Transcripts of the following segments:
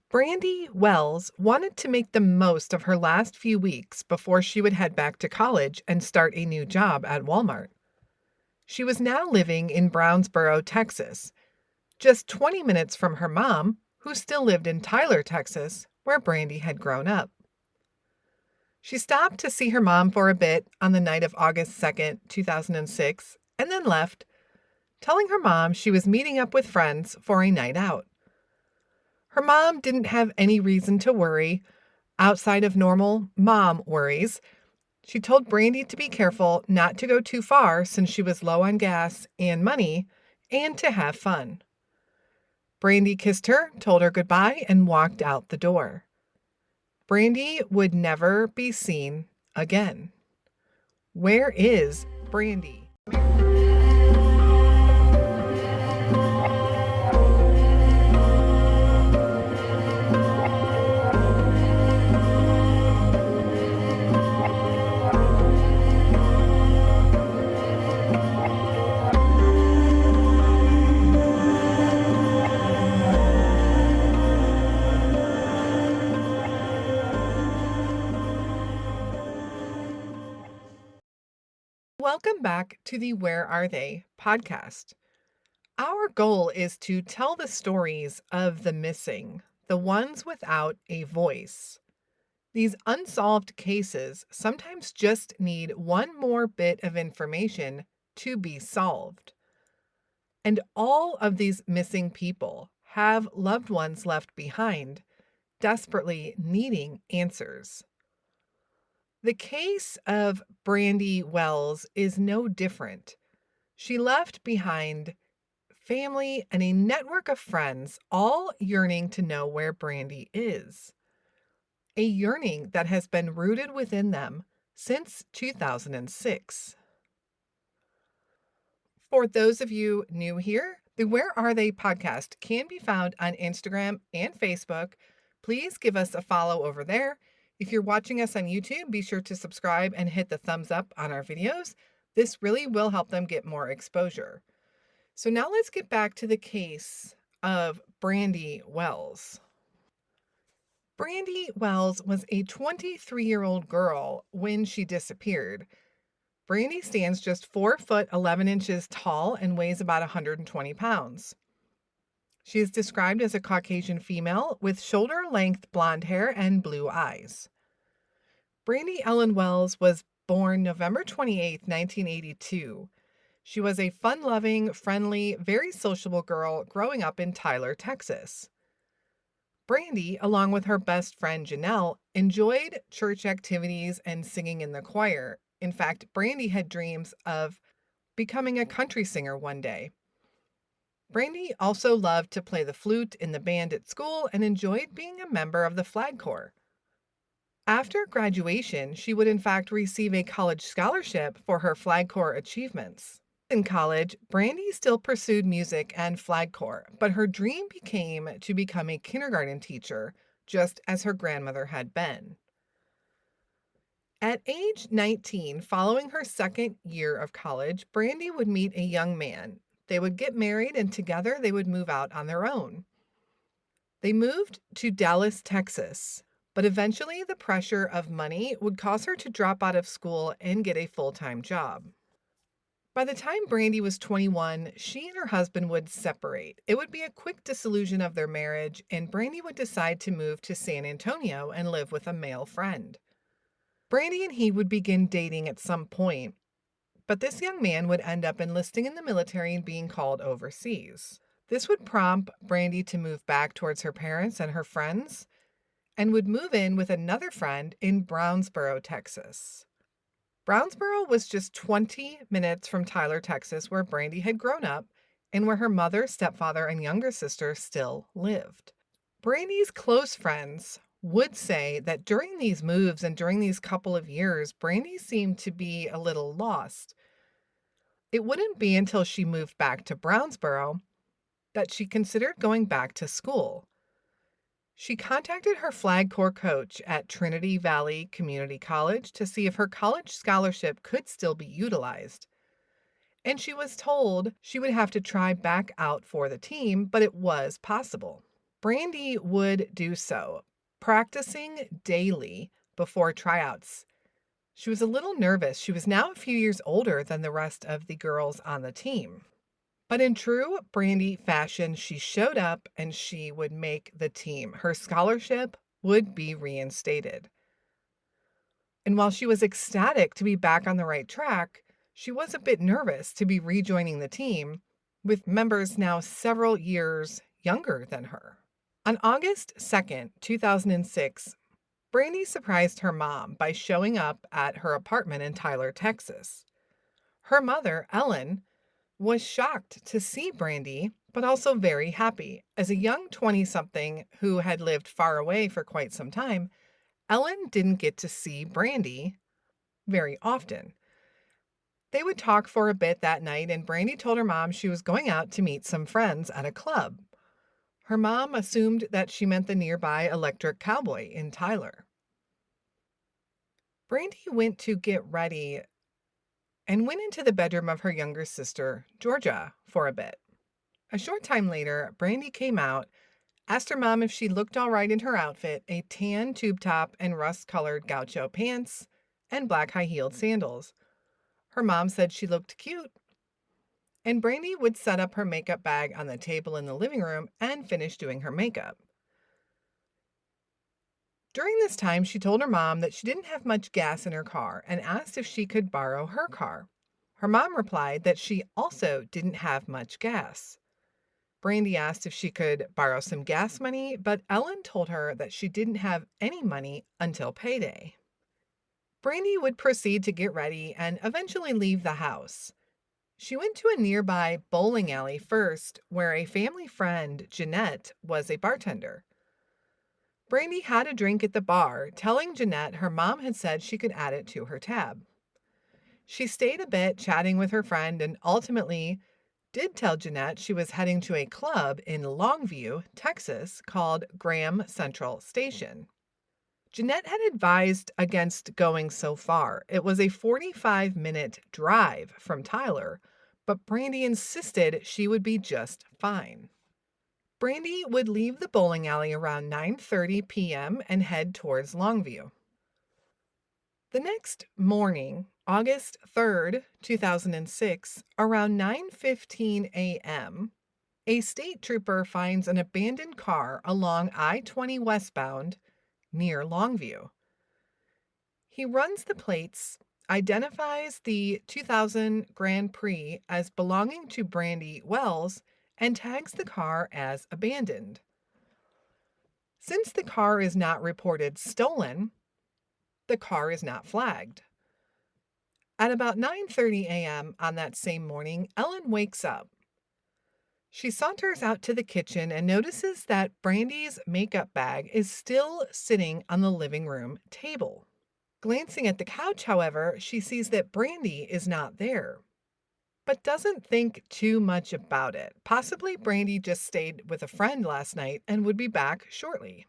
Brandi Wells wanted to make the most of her last few weeks before she would head back to college and start a new job at Walmart. She was now living in Brownsboro, Texas, just 20 minutes from her mom, who still lived in Tyler, Texas, where Brandi had grown up. She stopped to see her mom for a bit on the night of August 2nd, 2006, and then left, telling her mom she was meeting up with friends for a night out. Her mom didn't have any reason to worry outside of normal mom worries. She told Brandi to be careful not to go too far since she was low on gas and money, and to have fun. Brandi kissed her, told her goodbye, and walked out the door. Brandi would never be seen again. Where is Brandi? Welcome back to the Where Are They podcast. Our goal is to tell the stories of the missing, the ones without a voice. These unsolved cases sometimes just need one more bit of information to be solved. And all of these missing people have loved ones left behind, desperately needing answers. The case of Brandi Wells is no different. She left behind family and a network of friends, all yearning to know where Brandi is. A yearning that has been rooted within them since 2006. For those of you new here, the Where Are They podcast can be found on Instagram and Facebook. Please give us a follow over there. If you're watching us on YouTube, be sure to subscribe and hit the thumbs up on our videos. This really will help them get more exposure. So now let's get back to the case of Brandi Wells. Brandi Wells was a 23-year-old girl when she disappeared. Brandi stands just 4 foot 11 inches tall and weighs about 120 pounds. She is described as a Caucasian female with shoulder-length blonde hair and blue eyes. Brandi Ellen Wells was born November 28, 1982. She was a fun-loving, friendly, very sociable girl growing up in Tyler, Texas. Brandi, along with her best friend Janelle, enjoyed church activities and singing in the choir. In fact, Brandi had dreams of becoming a country singer one day. Brandi also loved to play the flute in the band at school and enjoyed being a member of the Flag Corps. After graduation, she would in fact receive a college scholarship for her Flag Corps achievements. In college, Brandi still pursued music and Flag Corps, but her dream became to become a kindergarten teacher, just as her grandmother had been. At age 19, following her second year of college, Brandi would meet a young man. They would get married, and together they would move out on their own. They moved to Dallas, Texas, but eventually the pressure of money would cause her to drop out of school and get a full-time job. By the time Brandi was 21, she and her husband would separate. It would be a quick dissolution of their marriage, and Brandi would decide to move to San Antonio and live with a male friend. Brandi and he would begin dating at some point, but this young man would end up enlisting in the military and being called overseas. This would prompt Brandi to move back towards her parents and her friends, and would move in with another friend in Brownsboro, Texas. Brownsboro was just 20 minutes from Tyler, Texas, where Brandi had grown up and where her mother, stepfather, and younger sister still lived. Brandi's close friends would say that during these moves and during these couple of years, Brandi seemed to be a little lost. It wouldn't be until she moved back to Brownsboro that she considered going back to school. She contacted her Flag Corps coach at Trinity Valley Community College to see if her college scholarship could still be utilized. And she was told she would have to try back out for the team, but it was possible. Brandi would do so, practicing daily before tryouts. She was a little nervous. She was now a few years older than the rest of the girls on the team. But in true Brandi fashion, she showed up and she would make the team. Her scholarship would be reinstated. And while she was ecstatic to be back on the right track, she was a bit nervous to be rejoining the team with members now several years younger than her. On August 2nd, 2006, Brandi surprised her mom by showing up at her apartment in Tyler, Texas. Her mother, Ellen, was shocked to see Brandi, but also very happy. As a young 20-something who had lived far away for quite some time, Ellen didn't get to see Brandi very often. They would talk for a bit that night, and Brandi told her mom she was going out to meet some friends at a club. Her mom assumed that she meant the nearby Electric Cowboy in Tyler. Brandi went to get ready and went into the bedroom of her younger sister, Georgia, for a bit. A short time later, Brandi came out, asked her mom if she looked all right in her outfit, a tan tube top and rust-colored gaucho pants, and black high-heeled sandals. Her mom said she looked cute, and Brandi would set up her makeup bag on the table in the living room and finish doing her makeup. During this time, she told her mom that she didn't have much gas in her car and asked if she could borrow her car. Her mom replied that she also didn't have much gas. Brandi asked if she could borrow some gas money, but Ellen told her that she didn't have any money until payday. Brandi would proceed to get ready and eventually leave the house. She went to a nearby bowling alley first, where a family friend, Jeanette, was a bartender. Brandi had a drink at the bar, telling Jeanette her mom had said she could add it to her tab. She stayed a bit chatting with her friend and ultimately did tell Jeanette she was heading to a club in Longview, Texas, called Graham Central Station. Jeanette had advised against going so far. It was a 45-minute drive from Tyler, but Brandi insisted she would be just fine. Brandi would leave the bowling alley around 9:30 p.m. and head towards Longview. The next morning, August 3rd, 2006, around 9:15 a.m., a state trooper finds an abandoned car along I-20 westbound near Longview. He runs the plates, identifies the 2000 Grand Prix as belonging to Brandi Wells, and tags the car as abandoned. Since the car is not reported stolen, the car is not flagged. At about 9:30 a.m. on that same morning, Ellen wakes up. She saunters out to the kitchen and notices that Brandi's makeup bag is still sitting on the living room table. Glancing at the couch, however, she sees that Brandi is not there, but doesn't think too much about it. Possibly Brandi just stayed with a friend last night and would be back shortly.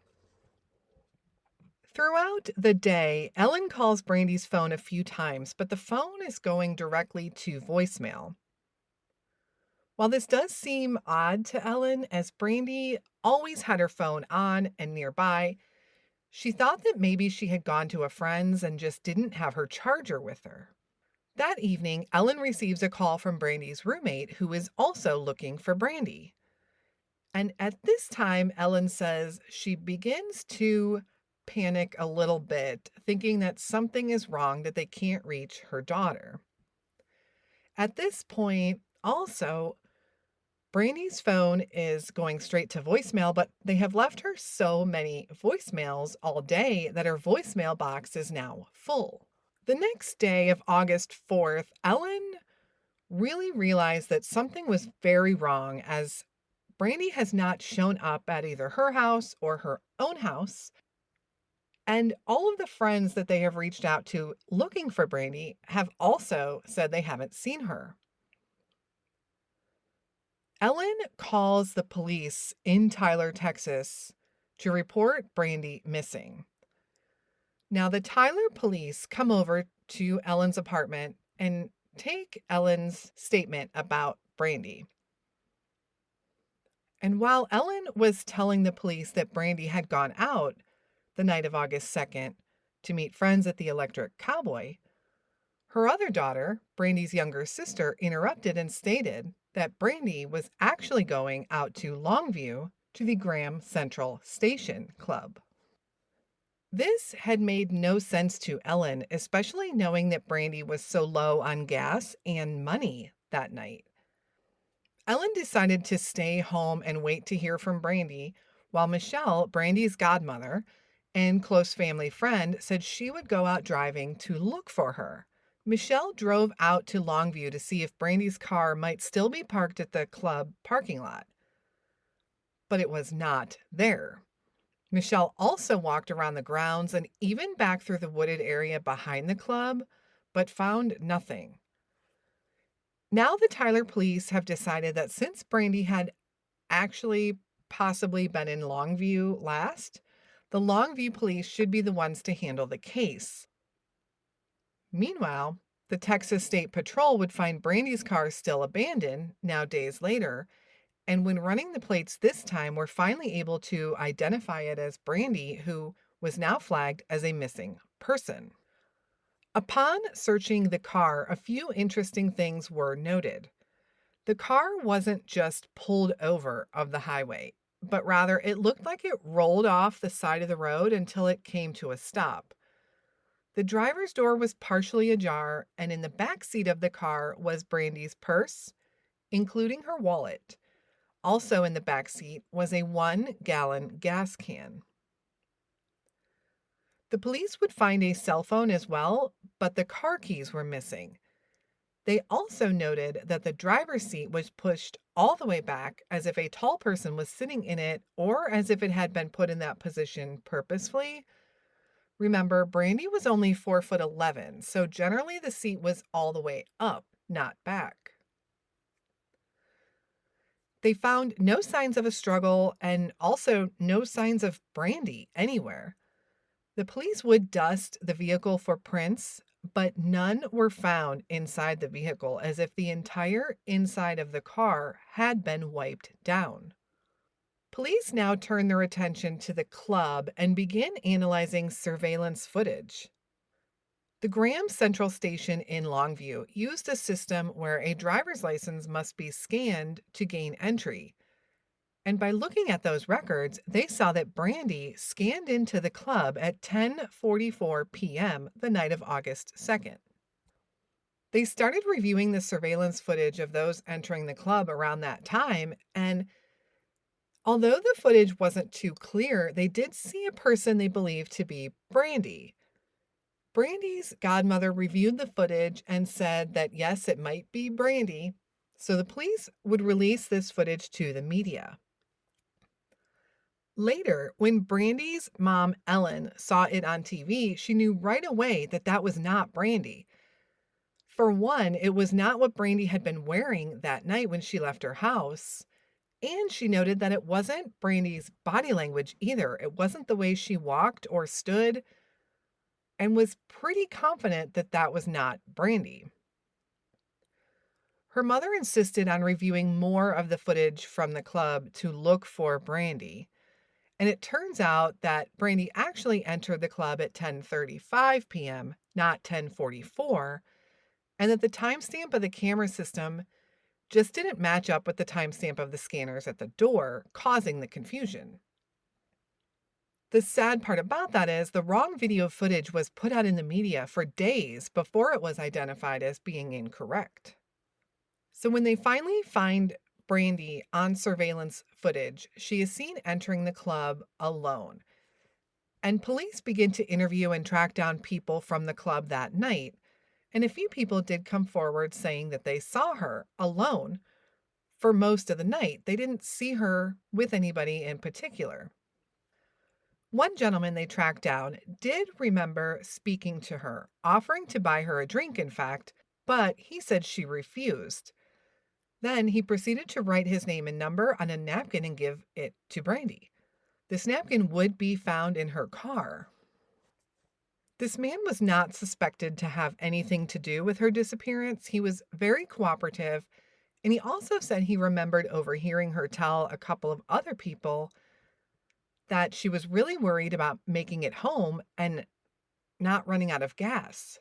Throughout the day, Ellen calls Brandi's phone a few times, but the phone is going directly to voicemail. While this does seem odd to Ellen, as Brandi always had her phone on and nearby, she thought that maybe she had gone to a friend's and just didn't have her charger with her. That evening, Ellen receives a call from Brandi's roommate, who is also looking for Brandi. And at this time, Ellen says she begins to panic a little bit, thinking that something is wrong, that they can't reach her daughter. At this point, also, Brandi's phone is going straight to voicemail, but they have left her so many voicemails all day that her voicemail box is now full. The next day of August 4th, Ellen really realized that something was very wrong, as Brandi has not shown up at either her house or her own house. And all of the friends that they have reached out to looking for Brandi have also said they haven't seen her. Ellen calls the police in Tyler, Texas, to report Brandi missing. Now, the Tyler police come over to Ellen's apartment and take Ellen's statement about Brandi. And while Ellen was telling the police that Brandi had gone out the night of August 2nd to meet friends at the Electric Cowboy, her other daughter, Brandi's younger sister, interrupted and stated that Brandi was actually going out to Longview to the Graham Central Station Club. This had made no sense to Ellen, especially knowing that Brandi was so low on gas and money that night. Ellen decided to stay home and wait to hear from Brandi, while Michelle, Brandi's godmother and close family friend, said she would go out driving to look for her. Michelle drove out to Longview to see if Brandi's car might still be parked at the club parking lot, but it was not there. Michelle also walked around the grounds and even back through the wooded area behind the club, but found nothing. Now the Tyler police have decided that since Brandi had actually possibly been in Longview last, the Longview police should be the ones to handle the case. Meanwhile, the Texas State Patrol would find Brandi's car still abandoned now days later, and when running the plates this time, were finally able to identify it as Brandi, who was now flagged as a missing person. Upon searching the car, a few interesting things were noted. The car wasn't just pulled over of the highway, but rather it looked like it rolled off the side of the road until it came to a stop. The driver's door was partially ajar, and in the back seat of the car was Brandi's purse, including her wallet. Also in the back seat was a 1-gallon gas can. The police would find a cell phone as well, but the car keys were missing. They also noted that the driver's seat was pushed all the way back as if a tall person was sitting in it or as if it had been put in that position purposefully. Remember, Brandi was only 4'11", so generally the seat was all the way up, not back. They found no signs of a struggle and also no signs of Brandi anywhere. The police would dust the vehicle for prints, but none were found inside the vehicle, as if the entire inside of the car had been wiped down. Police now turn their attention to the club and begin analyzing surveillance footage. The Graham Central Station in Longview used a system where a driver's license must be scanned to gain entry. And by looking at those records, they saw that Brandi scanned into the club at 10:44 p.m. the night of August 2nd. They started reviewing the surveillance footage of those entering the club around that time, and although the footage wasn't too clear, they did see a person they believed to be Brandi. Brandi's godmother reviewed the footage and said that yes, it might be Brandi, so the police would release this footage to the media. Later, when Brandi's mom, Ellen, saw it on TV, she knew right away that that was not Brandi. For one, it was not what Brandi had been wearing that night when she left her house. And she noted that it wasn't Brandi's body language either. It wasn't the way she walked or stood, and was pretty confident that that was not Brandi. Her mother insisted on reviewing more of the footage from the club to look for Brandi. And it turns out that Brandi actually entered the club at 10:35 p.m., not 10:44, and that the timestamp of the camera system just didn't match up with the timestamp of the scanners at the door, causing the confusion. The sad part about that is the wrong video footage was put out in the media for days before it was identified as being incorrect. So when they finally find Brandi on surveillance footage, she is seen entering the club alone. And police begin to interview and track down people from the club that night. And a few people did come forward saying that they saw her alone for most of the night. They didn't see her with anybody in particular. One gentleman they tracked down did remember speaking to her, offering to buy her a drink, in fact, but he said she refused. Then he proceeded to write his name and number on a napkin and give it to Brandi. This napkin would be found in her car. This man was not suspected to have anything to do with her disappearance. He was very cooperative And he also said he remembered overhearing her tell a couple of other people that she was really worried about making it home and not running out of gas.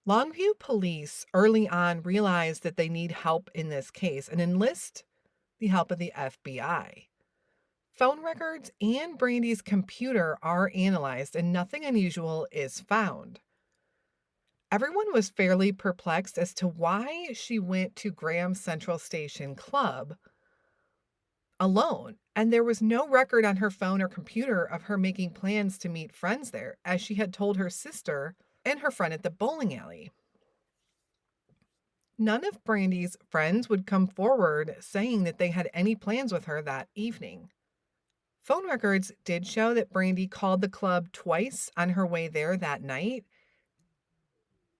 Longview police early on realized that they need help in this case and enlist the help of the FBI. Phone records and Brandy's computer are analyzed and nothing unusual is found. Everyone was fairly perplexed as to why she went to Graham Central Station Club alone, and there was no record on her phone or computer of her making plans to meet friends there, as she had told her sister and her friend at the bowling alley. None of Brandy's friends would come forward saying that they had any plans with her that evening. Phone records did show that Brandy called the club twice on her way there that night,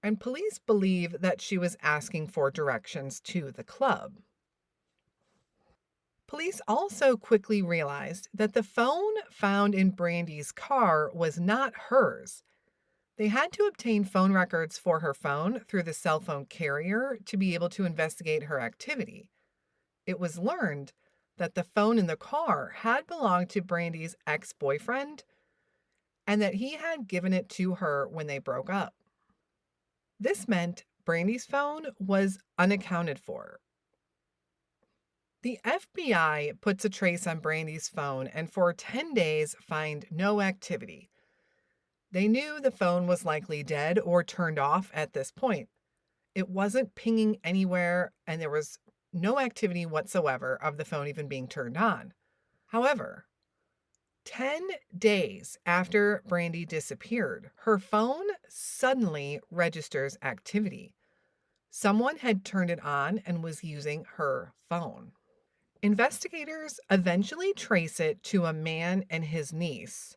and police believe that she was asking for directions to the club. Police also quickly realized that the phone found in Brandy's car was not hers. They had to obtain phone records for her phone through the cell phone carrier to be able to investigate her activity. It was learned that the phone in the car had belonged to Brandy's ex-boyfriend and that he had given it to her when they broke up. This meant Brandy's phone was unaccounted for. The FBI puts a trace on Brandy's phone and for 10 days find no activity. They knew the phone was likely dead or turned off at this point. It wasn't pinging anywhere, and there was no activity whatsoever of the phone even being turned on. However, 10 days after Brandy disappeared, her phone suddenly registers activity. Someone had turned it on and was using her phone. Investigators eventually trace it to a man and his niece,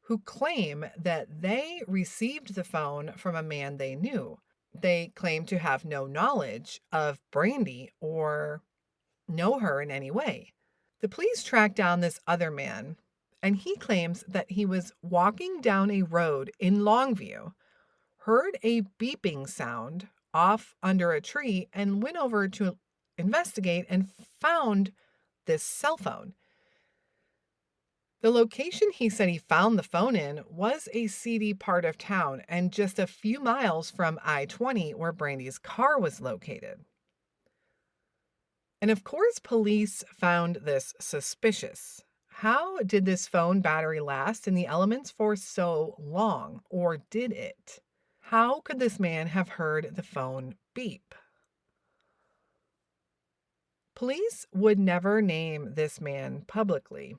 who claim that they received the phone from a man they knew. They claim to have no knowledge of Brandy or know her in any way. The police track down this other man, and he claims that he was walking down a road in Longview, heard a beeping sound off under a tree, and went over to investigate and found this cell phone. The location he said he found the phone in was a seedy part of town and just a few miles from I-20 where Brandy's car was located. And of course, police found this suspicious. How did this phone battery last in the elements for so long, or did it? How could this man have heard the phone beep? Police would never name this man publicly.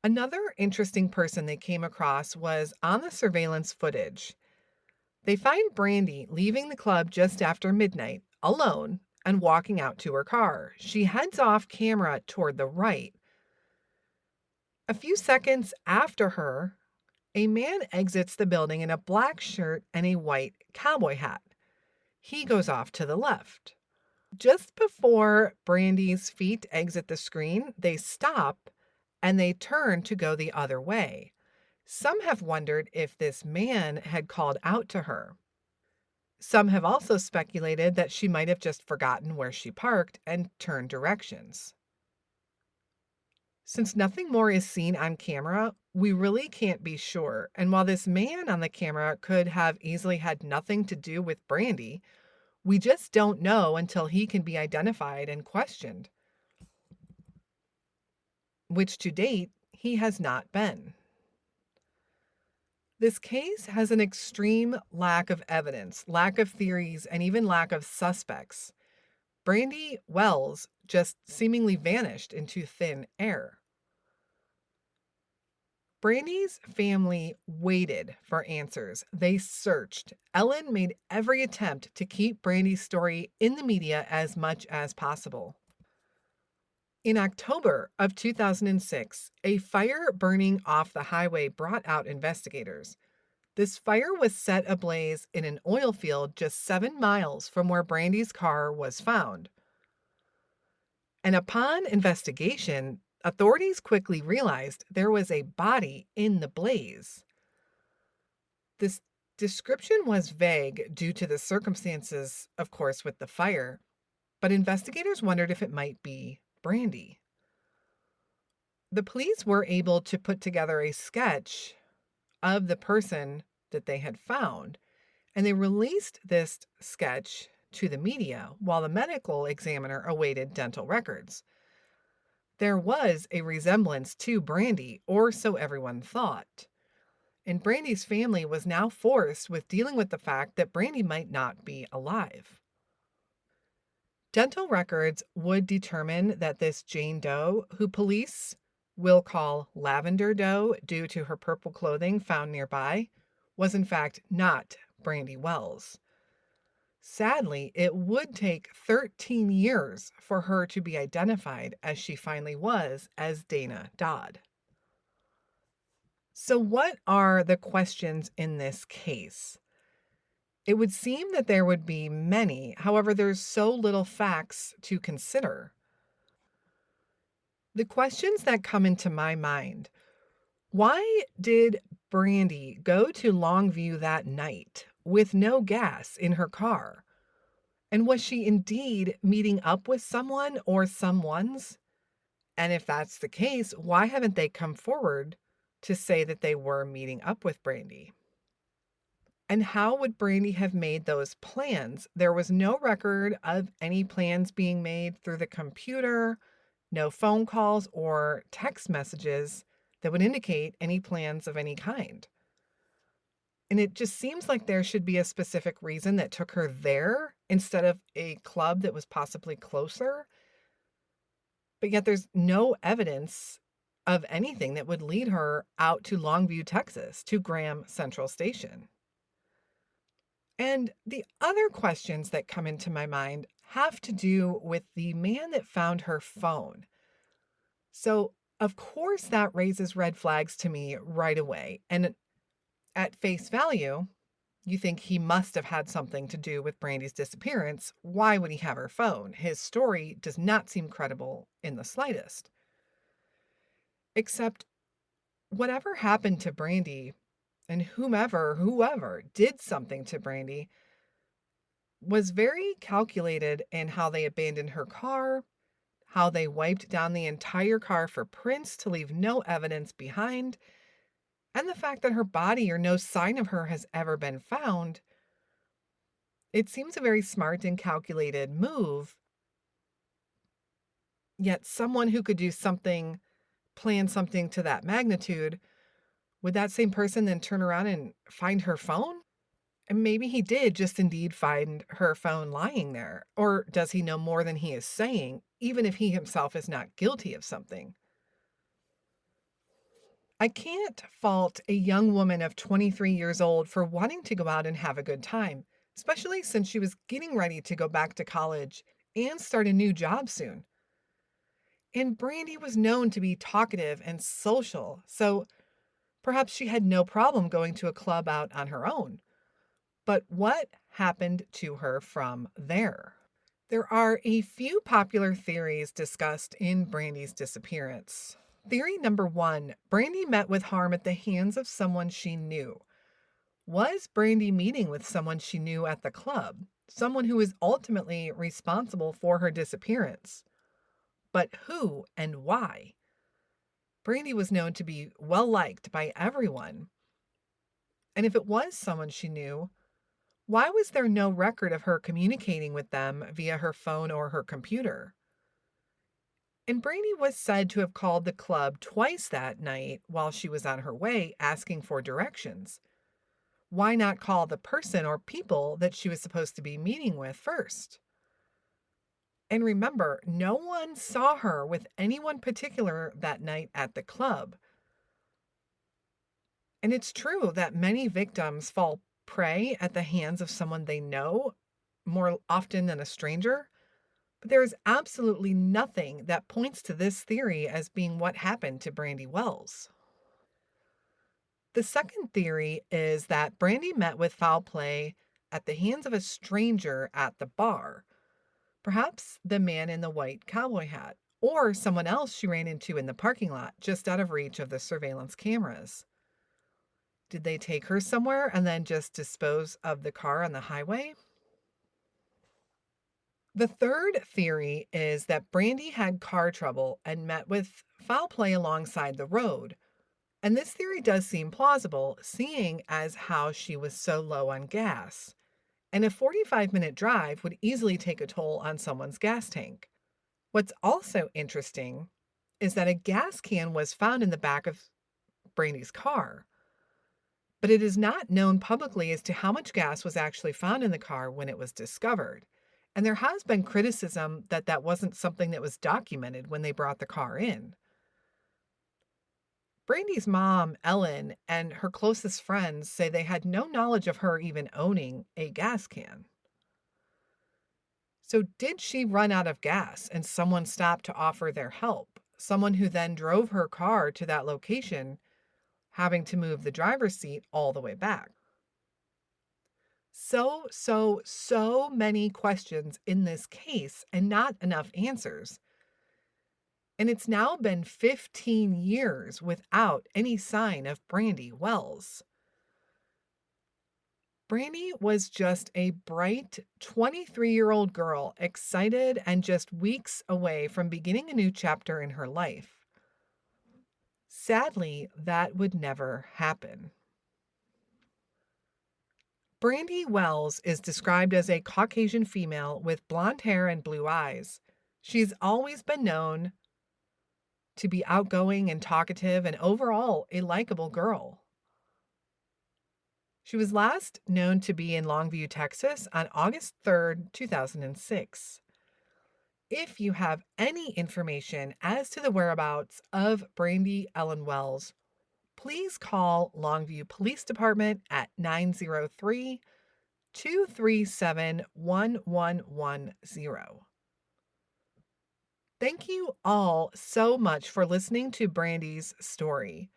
Another interesting person they came across was on the surveillance footage. They find Brandy leaving the club just after midnight, alone, and walking out to her car. She heads off camera toward the right. A few seconds after her, a man exits the building in a black shirt and a white cowboy hat. He goes off to the left. Just before Brandy's feet exit the screen, they stop and they turn to go the other way. Some have wondered if this man had called out to her. Some have also speculated that she might have just forgotten where she parked and turned directions. Since nothing more is seen on camera, we really can't be sure. And while this man on the camera could have easily had nothing to do with Brandy, we just don't know until he can be identified and questioned, which to date, he has not been. This case has an extreme lack of evidence, lack of theories, and even lack of suspects. Brandi Wells just seemingly vanished into thin air. Brandy's family waited for answers. They searched. Ellen made every attempt to keep Brandy's story in the media as much as possible. In October of 2006, a fire burning off the highway brought out investigators. This fire was set ablaze in an oil field just 7 miles from where Brandy's car was found. And upon investigation, authorities quickly realized there was a body in the blaze. This description was vague due to the circumstances, of course, with the fire. but investigators wondered if it might be Brandi. The police were able to put together a sketch of the person that they had found, and they released this sketch to the media while the medical examiner awaited dental records. There was a resemblance to Brandi, or so everyone thought. And Brandi's family was now forced with dealing with the fact that Brandi might not be alive. Dental records would determine that this Jane Doe, who police will call Lavender Doe due to her purple clothing found nearby, was in fact not Brandi Wells. Sadly, it would take 13 years for her to be identified as she finally was as Dana Dodd. So, what are the questions in this case? It would seem that there would be many. However, there's so little facts to consider. The questions that come into my mind: why did Brandi go to Longview that night with no gas in her car? And was she indeed meeting up with someone or someones? And if that's the case, why haven't they come forward to say that they were meeting up with Brandi? And how would Brandi have made those plans? There was no record of any plans being made through the computer, no phone calls or text messages that would indicate any plans of any kind. And it just seems like there should be a specific reason that took her there instead of a club that was possibly closer. But yet there's no evidence of anything that would lead her out to Longview, Texas, to Graham Central Station. And the other questions that come into my mind have to do with the man that found her phone. So, of course, that raises red flags to me right away. And at face value, you think he must have had something to do with Brandi's disappearance. Why would he have her phone? His story does not seem credible in the slightest. Except whatever happened to Brandi and whoever did something to Brandi was very calculated in how they abandoned her car, how they wiped down the entire car for prints to leave no evidence behind, and the fact that her body or no sign of her has ever been found. It seems a very smart and calculated move, yet someone who could do something, plan something to that magnitude, would that same person then turn around and find her phone? And maybe he did just indeed find her phone lying there. Or does he know more than he is saying, even if he himself is not guilty of something? I can't fault a young woman of 23 years old for wanting to go out and have a good time, especially since she was getting ready to go back to college and start a new job soon. And Brandi was known to be talkative and social, so perhaps she had no problem going to a club out on her own. But what happened to her from there? There are a few popular theories discussed in Brandi's disappearance. Theory number one: Brandi met with harm at the hands of someone she knew. Was Brandi meeting with someone she knew at the club? Someone who is ultimately responsible for her disappearance? But who and why? Brandi was known to be well liked by everyone. And if it was someone she knew, why was there no record of her communicating with them via her phone or her computer? And Brandi was said to have called the club twice that night while she was on her way asking for directions. Why not call the person or people that she was supposed to be meeting with first? And remember, no one saw her with anyone particular that night at the club. And it's true that many victims fall prey at the hands of someone they know more often than a stranger. But there is absolutely nothing that points to this theory as being what happened to Brandi Wells. The second theory is that Brandi met with foul play at the hands of a stranger at the bar. Perhaps the man in the white cowboy hat, or someone else she ran into in the parking lot just out of reach of the surveillance cameras. Did they take her somewhere and then just dispose of the car on the highway? The third theory is that Brandi had car trouble and met with foul play alongside the road. And this theory does seem plausible, seeing as how she was so low on gas. And a 45-minute drive would easily take a toll on someone's gas tank. What's also interesting is that a gas can was found in the back of Brandi's car, but it is not known publicly as to how much gas was actually found in the car when it was discovered. And there has been criticism that that wasn't something that was documented when they brought the car in. Brandi's mom, Ellen, and her closest friends say they had no knowledge of her even owning a gas can. So, did she run out of gas and someone stopped to offer their help? Someone who then drove her car to that location, having to move the driver's seat all the way back. So many questions in this case and not enough answers. And it's now been 15 years without any sign of Brandi Wells. Brandi was just a bright 23-year-old girl, excited and just weeks away from beginning a new chapter in her life. Sadly, that would never happen. Brandi Wells is described as a Caucasian female with blonde hair and blue eyes. She's always been known to be outgoing and talkative and overall a likable girl. She was last known to be in Longview, Texas on August 3rd, 2006. If you have any information as to the whereabouts of Brandi Ellen Wells, please call Longview Police Department at 903-237-1110. Thank you all so much for listening to Brandi's story.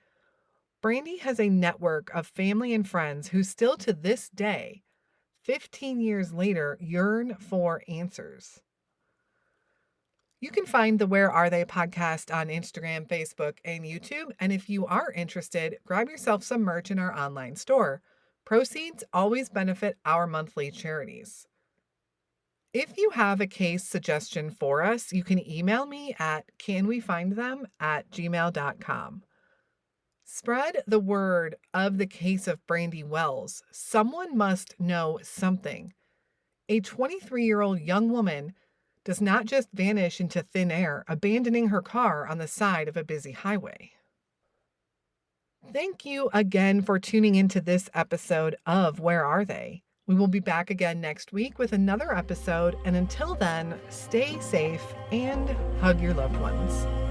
Brandi has a network of family and friends who still to this day, 15 years later, yearn for answers. You can find the Where Are They podcast on Instagram, Facebook, and YouTube. And if you are interested, grab yourself some merch in our online store. Proceeds always benefit our monthly charities. If you have a case suggestion for us, you can email me at canwefindthem@gmail.com. Spread the word of the case of Brandi Wells. Someone must know something. A 23-year-old young woman does not just vanish into thin air, abandoning her car on the side of a busy highway. Thank you again for tuning into this episode of Where Are They? We will be back again next week with another episode, and until then, stay safe and hug your loved ones.